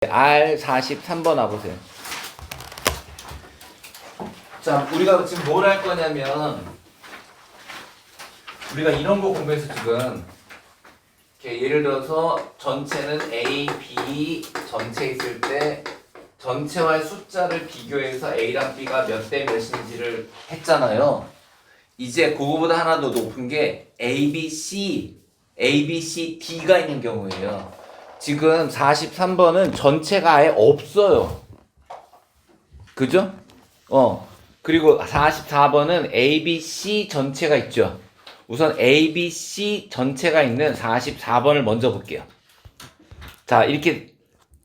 R43번 와보세요. 자, 우리가 지금 뭘 할 거냐면 우리가 이런 거 공부해서 지금 이렇게 예를 들어서 전체는 A, B 전체 있을 때 전체와의 숫자를 비교해서 A랑 B가 몇 대 몇인지를 했잖아요. 이제 그거보다 하나 더 높은 게 A, B, C, D가 있는 경우예요. 지금 43번은 전체가 아예 없어요. 그죠? 그리고 44번은 A, B, C 전체가 있죠. 우선 A, B, C 전체가 있는 44번을 먼저 볼게요. 자, 이렇게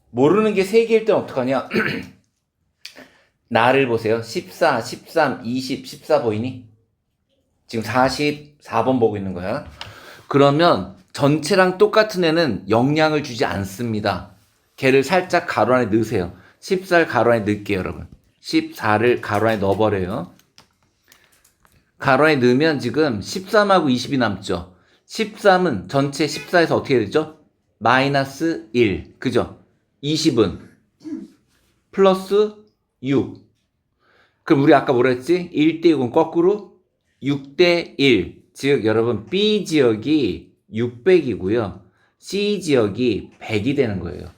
모르는 게 3개일 땐 어떡하냐? 나를 보세요. 14, 13, 20, 14 보이니? 지금 44번 보고 있는 거야. 그러면 전체랑 똑같은 애는 영향을 주지 않습니다. 걔를 살짝 가로 안에 넣으세요. 14를 가로 안에 넣을게요, 여러분. 14를 가로 안에 넣어버려요. 가로 안에 넣으면 지금 13하고 20이 남죠. 13은 전체 14에서 어떻게 되죠? 마이너스 1. 그죠? 20은 플러스 6. 그럼 우리 아까 뭐라 했지? 1대 6은 거꾸로 6대 1. 즉, 여러분, B 지역이 600이고요. C 지역이 100이 되는 거예요.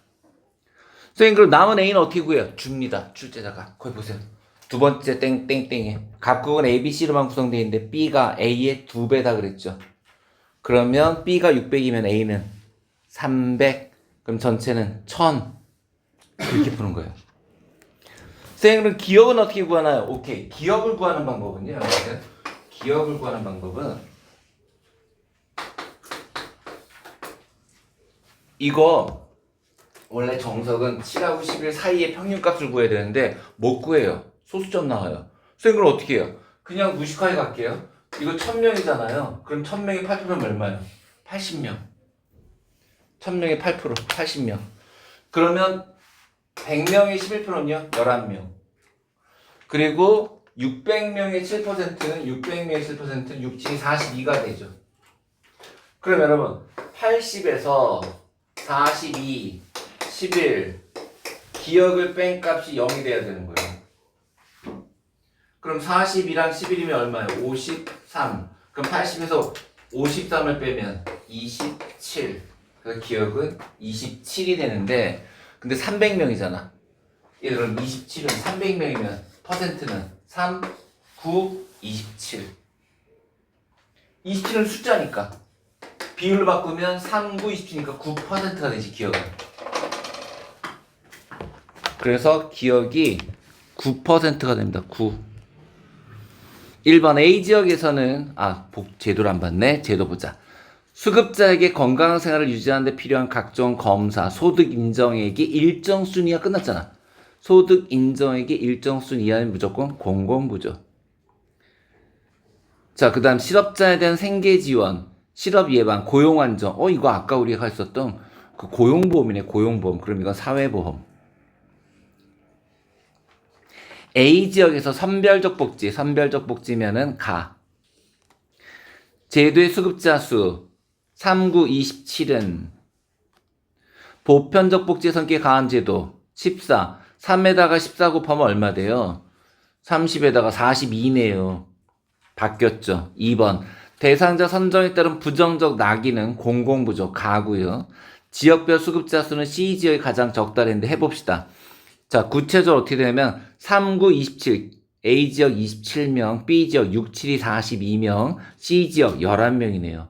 선생님, 그럼 남은 A는 어떻게 구해요? 줍니다. 출제자가. 거기 보세요. 두 번째 땡땡땡에 각국은 A, B, C로만 구성되어 있는데 B가 A의 2배다 그랬죠. 그러면 B가 600이면 A는 300. 그럼 전체는 1000. 이렇게 푸는 거예요. 선생님, 그럼 기억은 어떻게 구하나요? 오케이. 기억을 구하는 방법은요. 기억을 구하는 방법은 이거 원래 정석은 7하고 11 사이의 평균값을 구해야 되는데 못 구해요. 소수점 나와요. 선생님, 그럼 어떻게 해요? 그냥 무식하게 갈게요. 이거 1000명이잖아요. 그럼 1000명의 8%는 얼마예요? 80명. 1000명의 8%, 80명. 그러면 100명의 11%는요? 11명. 그리고 600명의 7%는 600명의 7%는 6, 7이 42가 되죠. 그럼 여러분 80에서 42, 11 기억을 뺀 값이 0이 돼야 되는 거예요. 그럼 42랑 11이면 얼마예요? 53. 그럼 80에서 53을 빼면 27. 그래서 기억은 27이 되는데 근데 300명이잖아. 예를 들어 27은 300명이면 퍼센트는 3, 9, 27. 27은 숫자니까 비율로 바꾸면 3, 9, 27이니까 9%가 되지, 기억은. 그래서 기억이 9%가 됩니다. 9. 1번 A 지역에서는 제도를 안 봤네. 제도 보자. 수급자에게 건강한 생활을 유지하는 데 필요한 각종 검사, 소득 인정액이 일정 순 이하 끝났잖아. 소득 인정액이 일정 순 이하는 무조건 공공부죠. 자, 그 다음 실업자에 대한 생계 지원, 실업 예방, 고용 안정. 이거 아까 우리가 했었던 그 고용보험이네, 고용보험. 그럼 이건 사회보험. A 지역에서 선별적 복지면은 가. 제도의 수급자 수 3, 9, 27은 보편적 복지의 성격이 강한 제도 14. 3에다가 14 곱하면 얼마 돼요? 30에다가 42네요. 바뀌었죠. 2번. 대상자 선정에 따른 부정적 낙인은 공공부죠. 가고요. 지역별 수급자 수는 C 지역이 가장 적다랬는데 해봅시다. 자, 구체적으로 어떻게 되냐면 3, 9, 27 A 지역 27명, B 지역 6, 7이 42명, C 지역 11명이네요.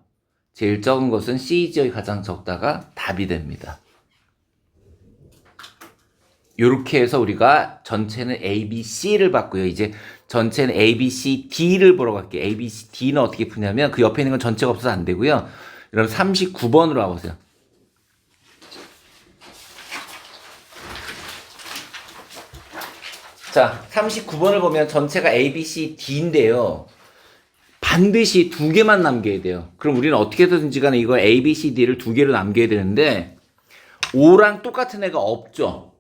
제일 적은 것은 C 지역이 가장 적다가 답이 됩니다. 요렇게 해서 우리가 전체는 A, B, C를 봤고요. 이제 전체는 A, B, C, D를 보러 갈게요. A, B, C, D는 어떻게 푸냐면 그 옆에 있는 건 전체가 없어서 안 되고요. 여러분 39번으로 와보세요. 자, 39번을 보면 전체가 A, B, C, D인데요. 반드시 2개만 남겨야 돼요. 그럼 우리는 어떻게 해서든지 간에 이거 A, B, C, D를 2개로 남겨야 되는데 5랑 똑같은 애가 없죠.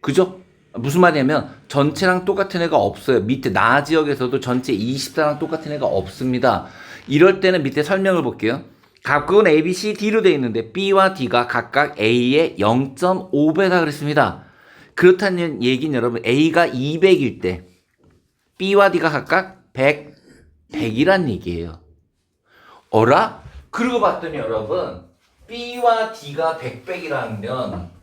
그죠? 무슨 말이냐면 전체랑 똑같은 애가 없어요. 밑에 나 지역에서도 전체 24랑 똑같은 애가 없습니다. 이럴 때는 밑에 설명을 볼게요. 각각은 A, B, C, D로 되어 있는데 B와 D가 각각 A의 0.5배다 그랬습니다. 그렇다는 얘기는 여러분 A가 200일 때 B와 D가 각각 100이란 얘기예요. 어라? 그러고 봤더니 여러분 B와 D가 100이라면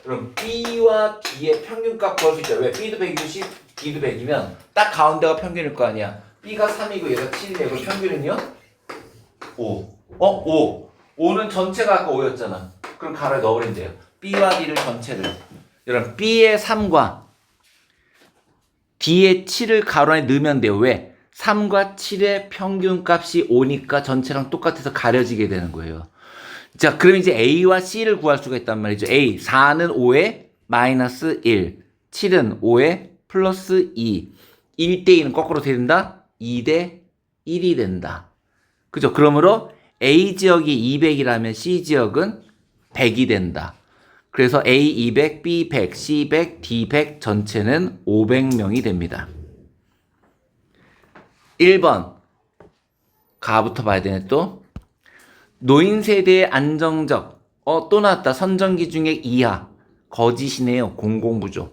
그럼 B와 D의 평균값 구할 수 있죠. 왜? B도 100이고 D도 100이면 딱 가운데가 평균일 거 아니야. B가 3이고 얘가 7이네. 그럼 평균은요? 5. 5. 5는 전체가 아까 5였잖아. 그럼 가로에 넣어버리면 돼요. B와 D를 전체를. 여러분 B의 3과 D의 7을 가로 안에 넣으면 돼요. 왜? 3과 7의 평균값이 5니까 전체랑 똑같아서 가려지게 되는 거예요. 자, 그럼 이제 A와 C를 구할 수가 있단 말이죠. A, 4는 5에 마이너스 1, 7은 5에 플러스 2, 1대 2는 거꾸로 어떻게 된다? 2대 1이 된다. 그죠? 그러므로 A 지역이 200이라면 C 지역은 100이 된다. 그래서 A 200, B 100, C 100, D 100 전체는 500명이 됩니다. 1번 가부터 봐야 되네 또. 노인 세대의 안정적 또 나왔다. 선정기준액 이하 거짓이네요. 공공부조.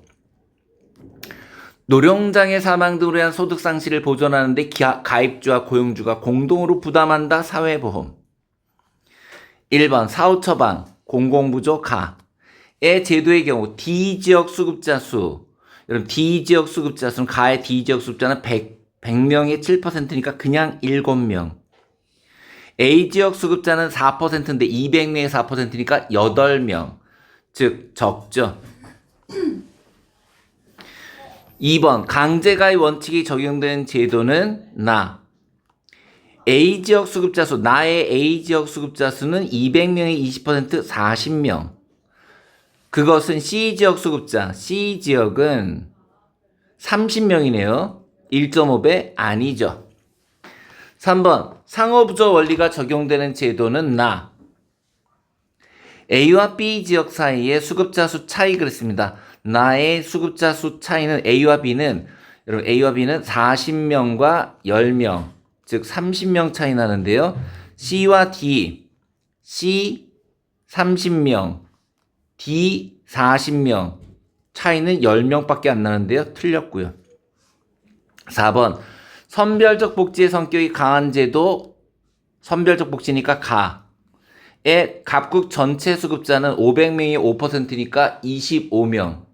노령장애 사망 등으로 인한 소득 상실을 보전하는 데 가입주와 고용주가 공동으로 부담한다. 사회보험. 1번 사후 처방 공공부조 가의 제도의 경우 D지역 수급자 수. 여러분 D지역 수급자 수는 가의 D지역 수급자는 100명의 7%니까 그냥 7명. A지역 수급자는 4%인데 200명의 4%니까 8명. 즉 적죠. 2번 강제가입 원칙이 적용되는 제도는 나. A지역 수급자 수, 나의 A지역 수급자 수는 200명의 20% 40명. 그것은 C지역 수급자, C지역은 30명이네요. 1.5배 아니죠. 3번 상호부조 원리가 적용되는 제도는 나. A와 B 지역 사이의 수급자 수 차이 그랬습니다. 나의 수급자 수 차이는 A와 B는 여러분 A와 B는 40명과 10명 즉 30명 차이 나는데요. C와 D C 30명 D 40명 차이는 10명밖에 안 나는데요. 틀렸고요. 4번 선별적 복지의 성격이 강한 제도 선별적 복지니까 가의 갑국 전체 수급자는 500명이 5%니까 25명.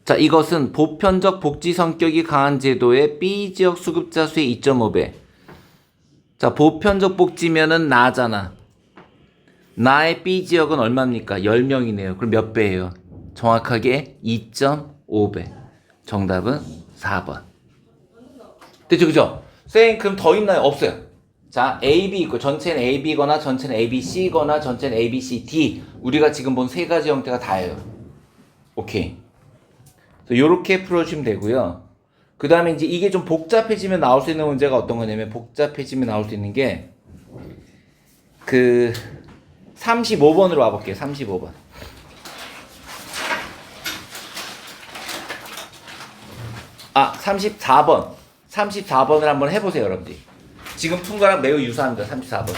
자, 이것은 보편적 복지 성격이 강한 제도의 B지역 수급자 수의 2.5배. 자, 보편적 복지면은 나잖아. 나의 B지역은 얼마입니까? 10명이네요. 그럼 몇 배예요? 정확하게 2.5배. 정답은 4번. 됐죠, 그죠? 쌤, 그럼 더 있나요? 없어요. 자, A, B 있고 전체는 A, B거나 전체는 A, B, C거나 전체는 A, B, C, D. 우리가 지금 본 세 가지 형태가 다예요. 오케이. 요렇게 풀어주시면 되고요. 그 다음에 이제 이게 좀 복잡해지면 나올 수 있는 문제가 어떤 거냐면 복잡해지면 나올 수 있는 게 35번으로 와볼게요. 35번. 아, 34번. 34번을 한번 해보세요, 여러분들. 지금 푼 거랑 매우 유사합니다. 34번.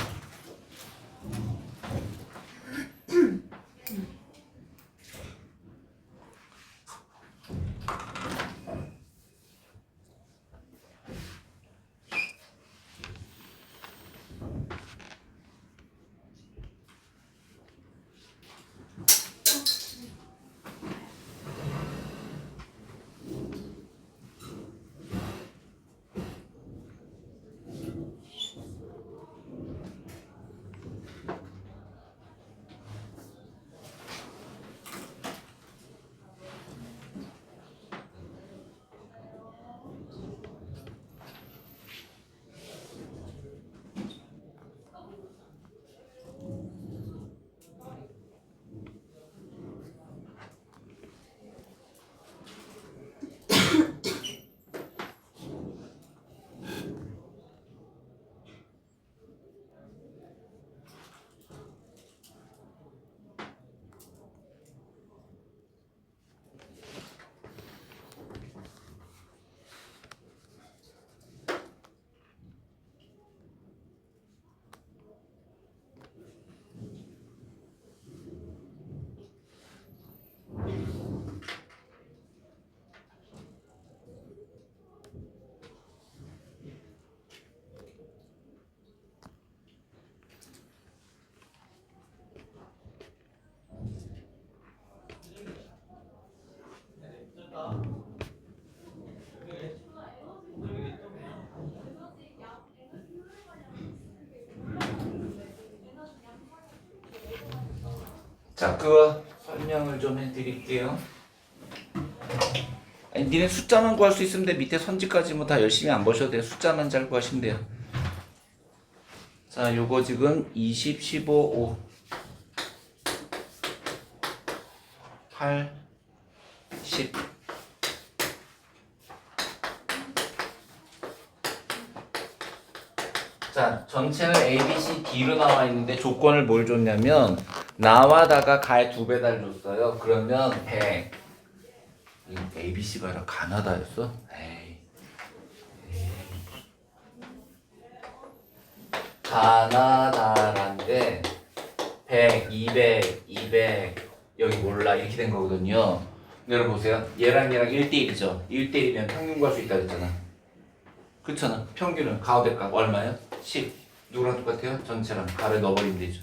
자, 그거 설명을 좀 해드릴게요. 아니, 니네 숫자만 구할 수 있으면 돼. 밑에 선지까지 뭐 다 열심히 안 보셔도 돼요. 숫자만 잘 구하시면 돼요. 자, 요거 지금 20, 15, 5, 8, 10. 자, 전체는 A, B, C, D로 나와 있는데 조건을 뭘 줬냐면 나와다가 가에 2배 달줬어요. 그러면 100. 이거 A, B, C가 아니라 가나다였어? 에이. 가나다란데 100, 200, 200 여기 몰라 이렇게 된 거거든요. 여러분 보세요. 얘랑 얘랑 1대1이죠. 1대1이면 평균 구할 수 있다 그랬잖아. 그렇잖아. 평균은 가운데값 얼마예요? 10. 누구랑 똑같아요? 전체랑 가를 넣어버리면 되죠.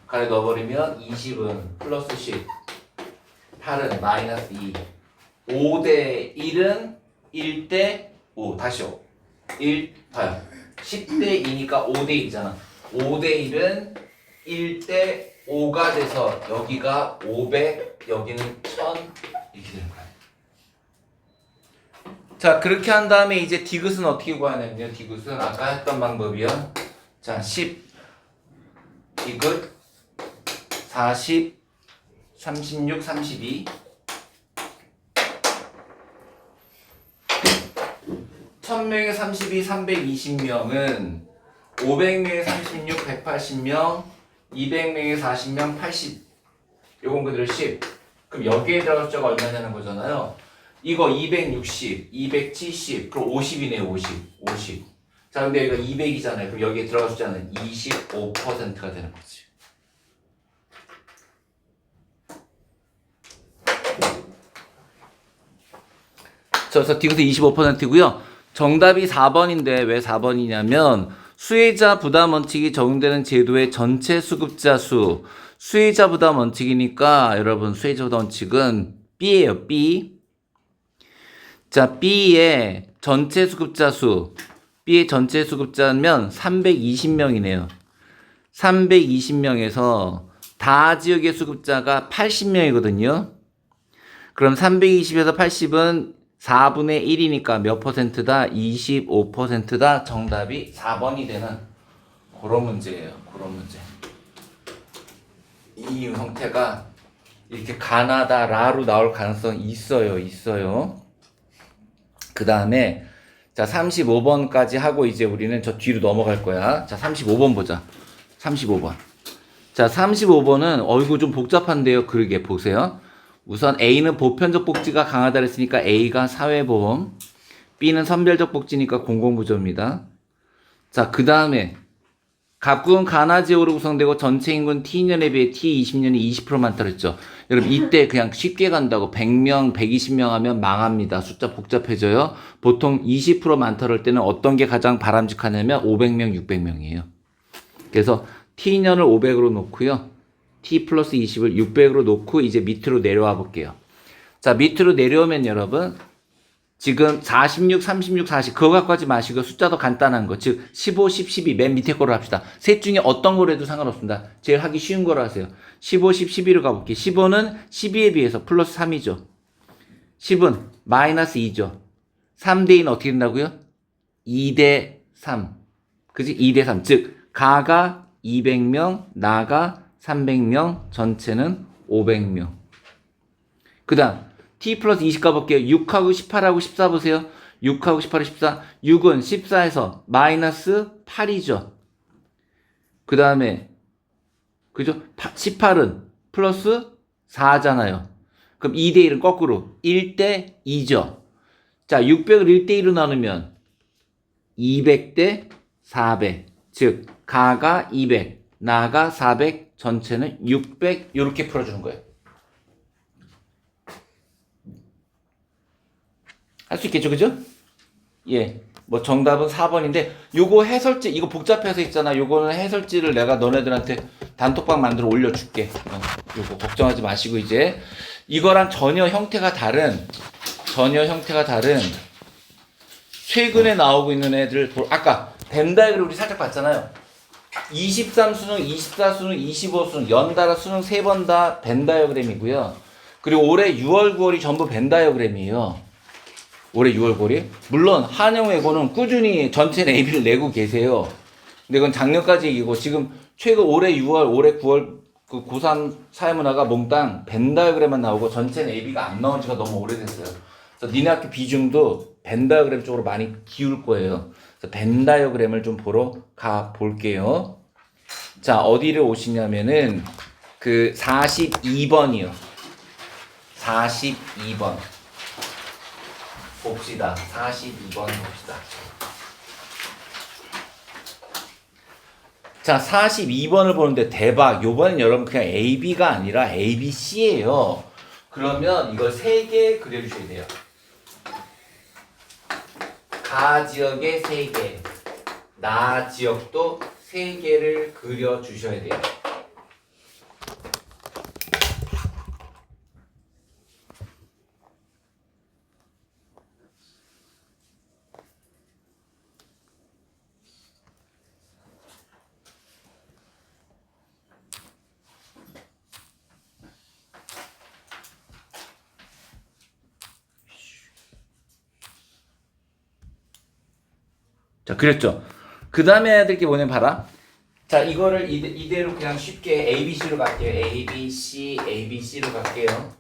가를 넣어버리면 20은 플러스 10, 8은 마이너스 2, 5대 1은 1대 5. 다시 5. 1, 봐요. 10대 2니까 5대 1이잖아. 5대 1은 1대 5가 돼서 여기가 500, 여기는 1000 이렇게 되는 거야. 자, 그렇게 한 다음에 이제 디귿은 어떻게 구하냐면요. 디귿은 아까 했던 방법이요. 자, 10 디귿 40 36 32 1000명에 32 320명은 500명에 36 180명 200명에 40명 80 요건 그대로 10. 그럼 여기에 들어갈 숫자가 얼마냐는 거잖아요. 이거 260, 270, 그럼 50이네요. 50. 자, 근데 여기가 200이잖아요. 그럼 여기에 들어갈 숫자는 25%가 되는 거지. 그래서 디귿은 25%고요. 정답이 4번인데 왜 4번이냐면 수혜자 부담 원칙이 적용되는 제도의 전체 수급자 수. 수혜자 부담 원칙이니까 여러분 수혜자 부담 원칙은 B예요. B. 자, B의 전체 수급자 수. B의 전체 수급자면 320명이네요. 320명에서 다 지역의 수급자가 80명이거든요. 그럼 320에서 80은 4분의 1이니까 몇 퍼센트다? 25%다. 정답이 4번이 되는 그런 문제예요. 그런 문제. 이 형태가 이렇게 가나다라로 나올 가능성이 있어요. 그 다음에 자 35번까지 하고 이제 우리는 저 뒤로 넘어갈 거야. 자 35번 보자. 35번. 자 35번은 이거 좀 복잡한데요. 그러게 보세요. 우선 A는 보편적 복지가 강하다 그랬으니까 A가 사회보험, B는 선별적 복지니까 공공부조입니다. 자, 그 다음에 갑구은 가나 지역으로 구성되고 전체 인구는 T년에 비해 T20년이 20% 많다 그랬죠. 여러분 이때 그냥 쉽게 간다고 100명, 120명 하면 망합니다. 숫자 복잡해져요. 보통 20% 많다 그럴 때는 어떤 게 가장 바람직하냐면 500명, 600명이에요. 그래서 T년을 500으로 놓고요. T 플러스 20을 600으로 놓고 이제 밑으로 내려와 볼게요. 자, 밑으로 내려오면 여러분 지금 46, 36, 40 그거 갖고 하지 마시고 숫자도 간단한 거 즉 15, 10, 12 맨 밑에 거로 합시다. 셋 중에 어떤 거로 해도 상관없습니다. 제일 하기 쉬운 거로 하세요. 15, 10, 12로 가볼게요. 15는 12에 비해서 플러스 3이죠. 10은 마이너스 2죠. 3대 2는 어떻게 된다고요? 2대 3. 그지? 2대 3. 즉 가가 200명, 나가 300명, 전체는 500명. 그 다음 T 플러스 20 가볼게요. 6하고 18하고 14 보세요. 6하고 18하고 14. 6은 14에서 마이너스 8이죠. 그 다음에 그죠? 18은 플러스 4잖아요. 그럼 2대 1은 거꾸로 1대 2죠. 자, 600을 1대 1로 나누면 200대 400. 즉 가가 200, 나가 400, 전체는 600 이렇게 풀어주는 거예요. 할 수 있겠죠, 그죠? 예, 뭐 정답은 4번인데 요거 해설지 이거 복잡해서 있잖아. 요거는 해설지를 내가 너네들한테 단톡방 만들어 올려줄게. 요거 걱정하지 마시고 이제 이거랑 전혀 형태가 다른 최근에 나오고 있는 애들 아까 벤 다이그램 우리 살짝 봤잖아요. 23 수능, 24 수능, 25 수능 연달아 수능 3번 다 벤 다이어그램이고요. 그리고 올해 6월, 9월이 전부 벤 다이어그램이에요. 올해 6월, 9월이. 물론 한영외고는 꾸준히 전체 AB를 내고 계세요. 근데 그건 작년까지 얘기고 지금 최근 올해 6월, 올해 9월 그 고3 사회문화가 몽땅 벤 다이어그램만 나오고 전체 AB가 안 나온 지가 너무 오래됐어요. 그래서 니네 학교 비중도 벤 다이어그램 쪽으로 많이 기울 거예요. 그래서 벤 다이어그램을 좀 보러 가 볼게요. 자, 어디를 오시냐면은 그 42번이요. 42번. 봅시다. 42번 봅시다. 자, 42번을 보는데 대박. 요번엔 여러분 그냥 A, B가 아니라 A, B, C예요. 그러면 이걸 3개 그려주셔야 돼요. 가 지역에 3개, 나 지역도 3개를 그려주셔야 돼요. 자, 그랬죠. 그 다음에 해야 될 게 뭐냐면 봐라. 자, 이거를 이대로 그냥 쉽게 ABC로 갈게요. ABC, ABC로 갈게요.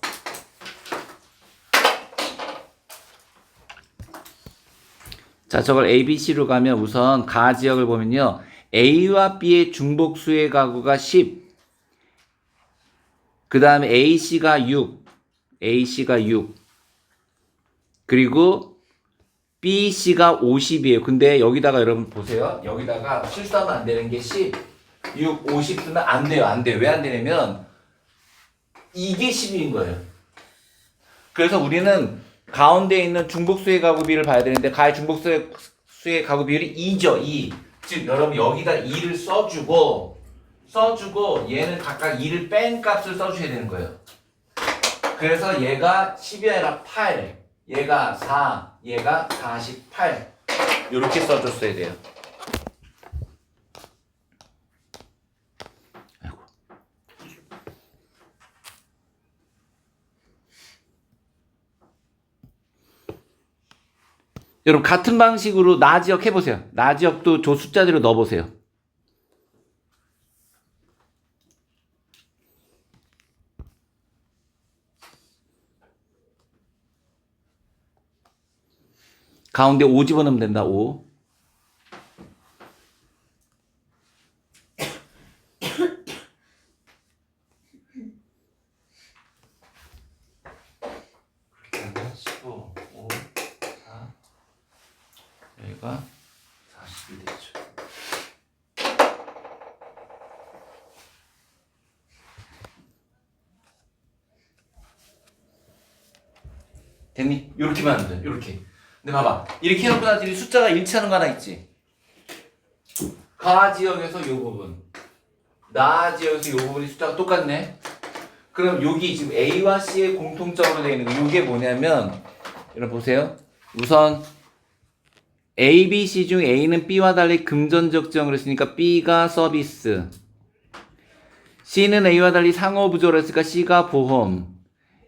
자, 저걸 ABC로 가면 우선 가 지역을 보면요. A와 B의 중복수의 가구가 10. 그 다음에 AC가 6. AC가 6. 그리고 BC가 50이에요. 근데 여기다가 여러분 보세요. 여기다가 실수하면 안 되는 게 10, 6, 50 쓰면 안 돼요. 안 돼요. 왜 안 되냐면 이게 10인 거예요. 그래서 우리는 가운데 있는 중복수의 가구 비율을 봐야 되는데 가의 중복수의 가구 비율이 2죠. 2. 즉 여러분 여기다 2를 써주고 얘는 각각 2를 뺀 값을 써줘야 되는 거예요. 그래서 얘가 10이 아니라 8, 얘가 4, 얘가 48 이렇게 써줬어야 돼요. 아이고. 여러분 같은 방식으로 나 지역 해보세요. 나 지역도 저 숫자대로 넣어보세요. 가운데 5 집어넣으면 된다. 5. 그렇게 하면 15, 5, 4. 여기가 40이 되죠. 됐니? 이렇게만 하면 돼. 이렇게. 근데 봐봐. 이렇게 해놓고 나더니 숫자가 일치하는 거 하나 있지. 가 지역에서 이 부분, 나 지역에서 이 부분이 숫자가 똑같네. 그럼 여기 지금 A와 C의 공통점으로 되어 있는 거 이게 뭐냐면 여러분 보세요. 우선 A, B, C 중 A는 B와 달리 금전적 지형을 했으니까 B가 서비스, C는 A와 달리 상호부조를 했으니까 C가 보험,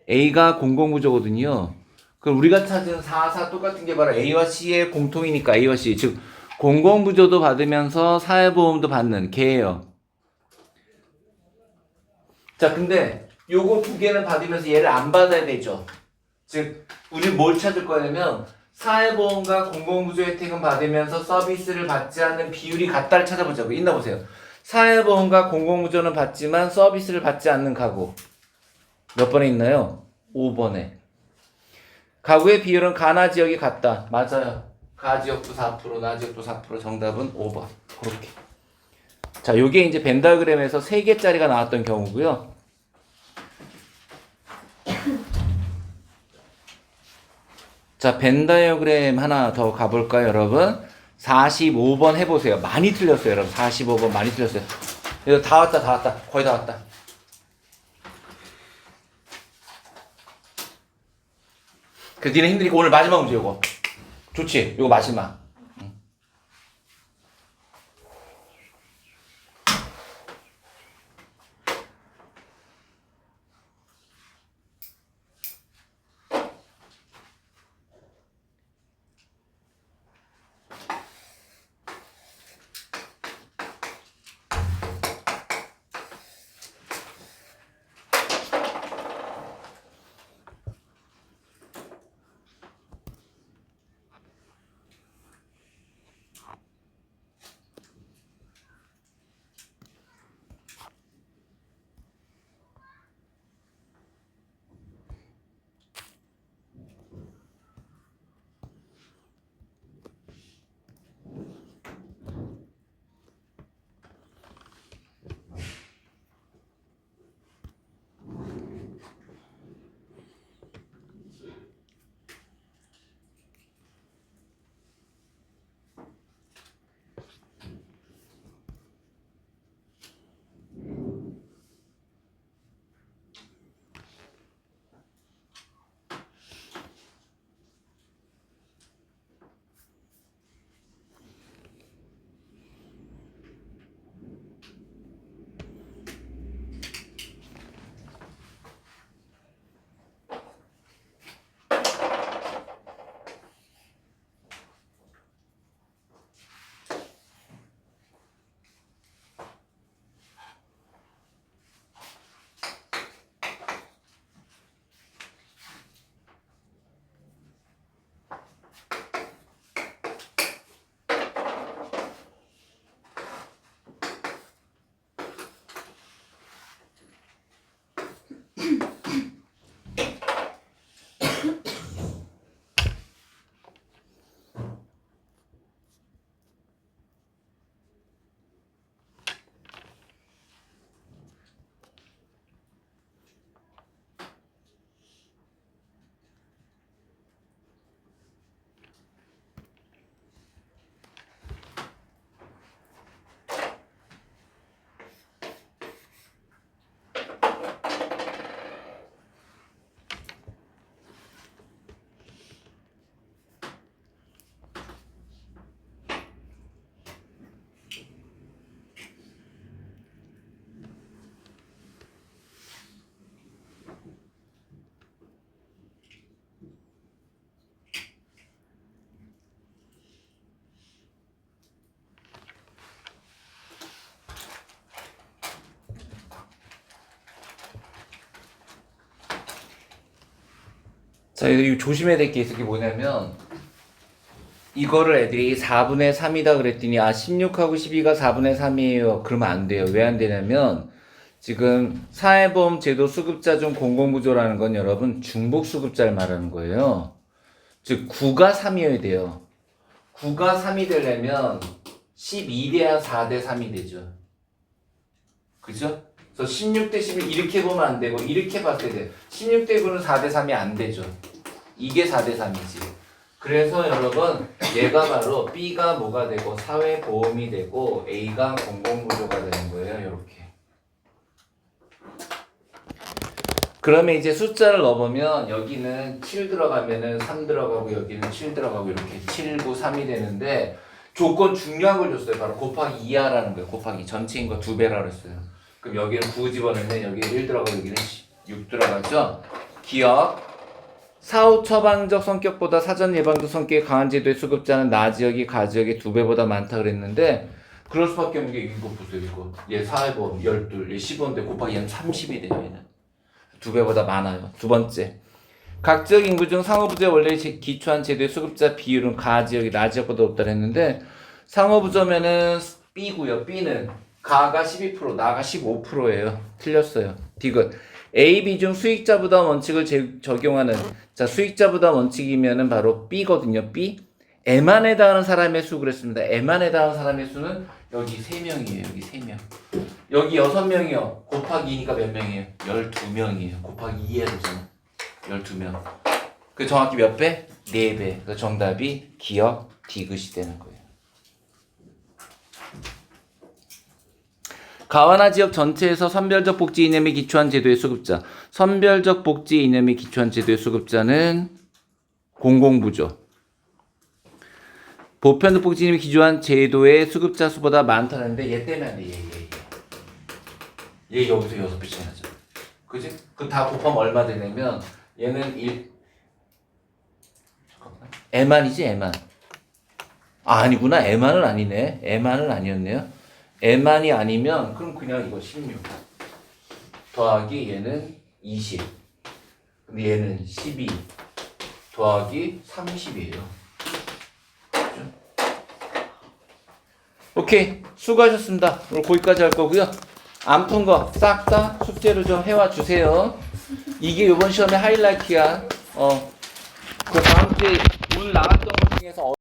A가 공공부조거든요. 그럼 우리가 찾은 4, 4 똑같은 게 바로 A와 C의 공통이니까 A와 C. 즉 공공부조도 받으면서 사회보험도 받는 걔예요. 자, 근데 요거 두 개는 받으면서 얘를 안 받아야 되죠. 즉 우리 뭘 찾을 거냐면 사회보험과 공공부조 혜택은 받으면서 서비스를 받지 않는 비율이 같다를 찾아보자고. 있나 보세요. 사회보험과 공공부조는 받지만 서비스를 받지 않는 가구. 몇 번에 있나요? 5번에. 가구의 비율은 가나 지역이 같다. 맞아요. 가 지역도 4%, 나 지역도 4%. 정답은 5번. 그렇게. 자, 요게 이제 벤 다이어그램에서 3개짜리가 나왔던 경우고요. 자, 벤 다이어그램 하나 더 가볼까요, 여러분? 45번 해보세요. 많이 틀렸어요, 여러분. 45번 많이 틀렸어요. 이거 다 왔다, 다 왔다. 거의 다 왔다. 그 니네 힘드니까 오늘 마지막 문제 요거. 좋지? 요거 마지막. 자, 이거 조심해야 될 게 있을 게 뭐냐면, 이거를 애들이 4분의 3이다 그랬더니, 16하고 12가 4분의 3이에요. 그러면 안 돼요. 왜 안 되냐면, 지금 사회보험 제도 수급자 중 공공부조라는 건 여러분 중복수급자를 말하는 거예요. 즉 9가 3이어야 돼요. 9가 3이 되려면 12대야 4대 3이 되죠. 그죠? 그래서 16대 11 이렇게 보면 안 되고 이렇게 봤어야 돼요. 16대 9는 4대 3이 안 되죠. 이게 4대 3이지. 그래서 여러분 얘가 바로 B가 뭐가 되고 사회보험이 되고 A가 공공부조가 되는 거예요. 이렇게. 그러면 이제 숫자를 넣어보면 여기는 7 들어가면은 3 들어가고 여기는 7 들어가고 이렇게 7, 9, 3이 되는데 조건 중요한 걸 줬어요. 바로 곱하기 2하라는 거예요. 곱하기 전체인 거 2배라고 했어요. 그럼 여기는 9 집어넣으면 여기 1 들어가고 여기는 6 들어가죠. 기억. 사후 처방적 성격보다 사전 예방적 성격이 강한 제도의 수급자는 나 지역이 가 지역의 2배보다 많다 그랬는데 그럴 수밖에 없는 게 이거 보세요. 이거. 얘 사회보험 12, 얘 15인데 곱하기 얘는 30이 돼요. 얘는. 2배보다 많아요. 두 번째. 각 지역 인구 중 상호부조에 원래 기초한 제도의 수급자 비율은 가 지역이 나 지역보다 높다 그랬는데 상호부조면은 B고요. B는 가가 12%, 나가 15%예요. 틀렸어요. 디귿. A, B 중 수익자부담 원칙을 적용하는 자 수익자부담 원칙이면은 바로 B거든요. B. M만 해당하는 사람의 수 그랬습니다. M만 해당하는 사람의 수는 여기 3명이에요. 여기 3명. 여기 6명이요. 곱하기 2니까 몇 명이에요? 12명이에요. 곱하기 2 해야 되잖아. 12명. 그 정확히 몇 배? 4배. 그 정답이 기억 디귿이 되는 거예요. 가와나 지역 전체에서 선별적 복지 이념에 기초한 제도의 수급자. 선별적 복지 이념에 기초한 제도의 수급자는 공공부조. 보편적 복지 이념에 기초한 제도의 수급자 수보다 많다는데 얘 때문에 안 돼. 얘 여기서 6배 차이 나죠. 그지? 그 다 곱하면 얼마 되냐면 얘는 1 잠깐만. M안이지 M안. 아니구나. M안은 아니네. M안은 아니었네요. M안이 아니면 그럼 그냥 이거 16 더하기 얘는 20 근데 얘는 12 더하기 30이에요. 그렇죠? 오케이. 수고하셨습니다. 오늘 거기까지 할 거고요. 안 푼 거 싹 다 숙제로 좀 해와 주세요. 이게 이번 시험의 하이라이트야. 그 다음 주에 오늘 나왔던 것 중에서